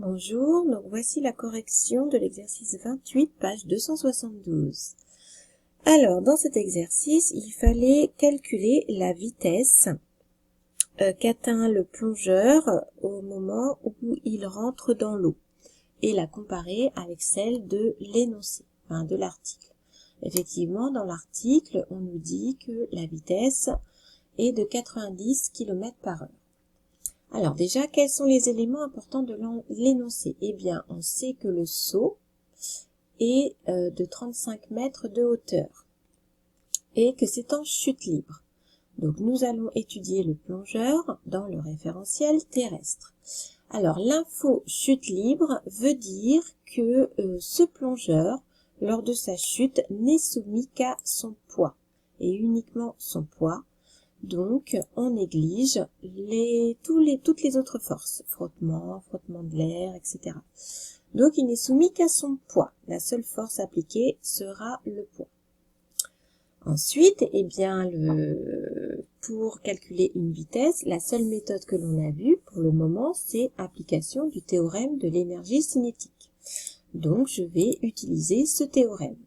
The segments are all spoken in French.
Bonjour, donc voici la correction de l'exercice 28, page 272. Alors, dans cet exercice, il fallait calculer la vitesse qu'atteint le plongeur au moment où il rentre dans l'eau et la comparer avec celle de l'énoncé, enfin de l'article. Effectivement, dans l'article, on nous dit que la vitesse est de 90 km par heure. Alors déjà, quels sont les éléments importants de l'énoncé? Eh bien, on sait que le seau est de 35 mètres de hauteur et que c'est en chute libre. Donc nous allons étudier le plongeur dans le référentiel terrestre. Alors l'info chute libre veut dire que ce plongeur, lors de sa chute, n'est soumis qu'à son poids et uniquement son poids. Donc, on néglige toutes les autres forces, frottement de l'air, etc. Donc, il n'est soumis qu'à son poids. La seule force appliquée sera le poids. Ensuite, eh bien, pour calculer une vitesse, la seule méthode que l'on a vue pour le moment, c'est application du théorème de l'énergie cinétique. Donc, je vais utiliser ce théorème.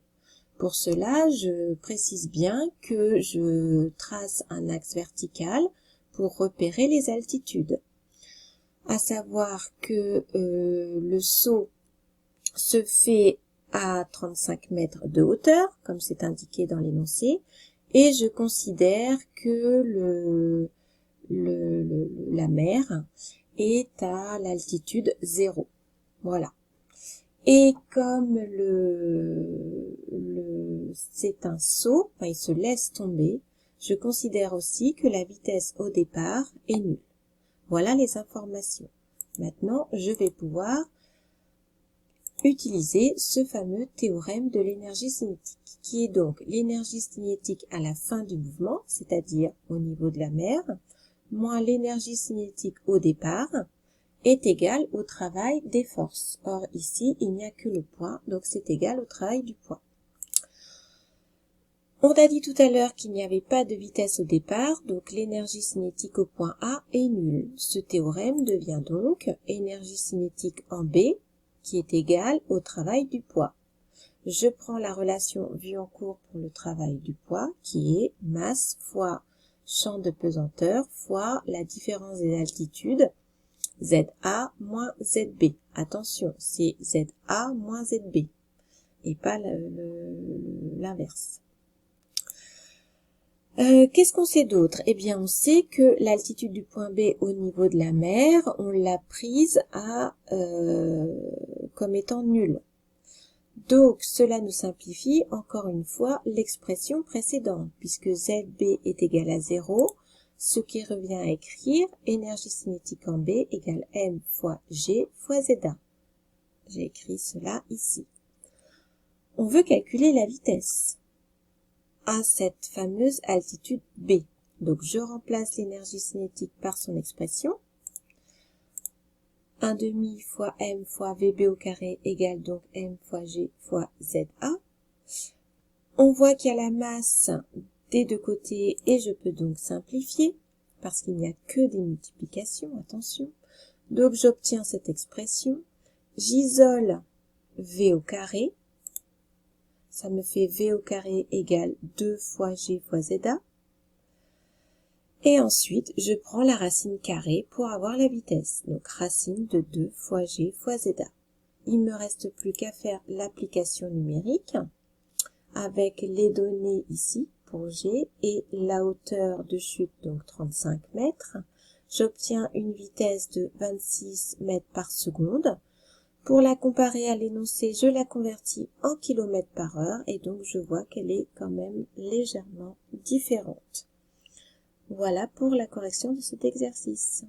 Pour cela, je précise bien que je trace un axe vertical pour repérer les altitudes. À savoir que le saut se fait à 35 mètres de hauteur, comme c'est indiqué dans l'énoncé, et je considère que la mer est à l'altitude 0. Voilà. Et comme c'est un saut, enfin, il se laisse tomber, je considère aussi que la vitesse au départ est nulle. Voilà les informations. Maintenant, je vais pouvoir utiliser ce fameux théorème de l'énergie cinétique, qui est donc l'énergie cinétique à la fin du mouvement, c'est-à-dire au niveau de la mer, moins l'énergie cinétique au départ, est égal au travail des forces. Or, ici, il n'y a que le poids, donc c'est égal au travail du poids. On a dit tout à l'heure qu'il n'y avait pas de vitesse au départ, donc l'énergie cinétique au point A est nulle. Ce théorème devient donc énergie cinétique en B, qui est égale au travail du poids. Je prends la relation vue en cours pour le travail du poids, qui est masse fois champ de pesanteur fois la différence des altitudes, ZA moins ZB. Attention, c'est ZA moins ZB et pas l'inverse. Qu'est-ce qu'on sait d'autre? Eh bien, on sait que l'altitude du point B au niveau de la mer, on l'a prise comme étant nulle. Donc, cela nous simplifie encore une fois l'expression précédente, puisque ZB est égal à 0, ce qui revient à écrire énergie cinétique en B égale M fois G fois ZA. J'ai écrit cela ici. On veut calculer la vitesse à cette fameuse altitude B. Donc, je remplace l'énergie cinétique par son expression. 1/2 fois M fois VB au carré égale donc M fois G fois ZA. On voit qu'il y a la masse des deux côtés et je peux donc simplifier parce qu'il n'y a que des multiplications, attention. Donc, j'obtiens cette expression. J'isole V au carré. Ça me fait V au carré égale 2 fois G fois ZA. Et ensuite, je prends la racine carrée pour avoir la vitesse. Donc, racine de 2 fois G fois ZA. Il me reste plus qu'à faire l'application numérique avec les données ici pour G et la hauteur de chute, donc 35 mètres. J'obtiens une vitesse de 26 mètres par seconde. Pour la comparer à l'énoncé, je la convertis en kilomètres par heure et donc je vois qu'elle est quand même légèrement différente. Voilà pour la correction de cet exercice.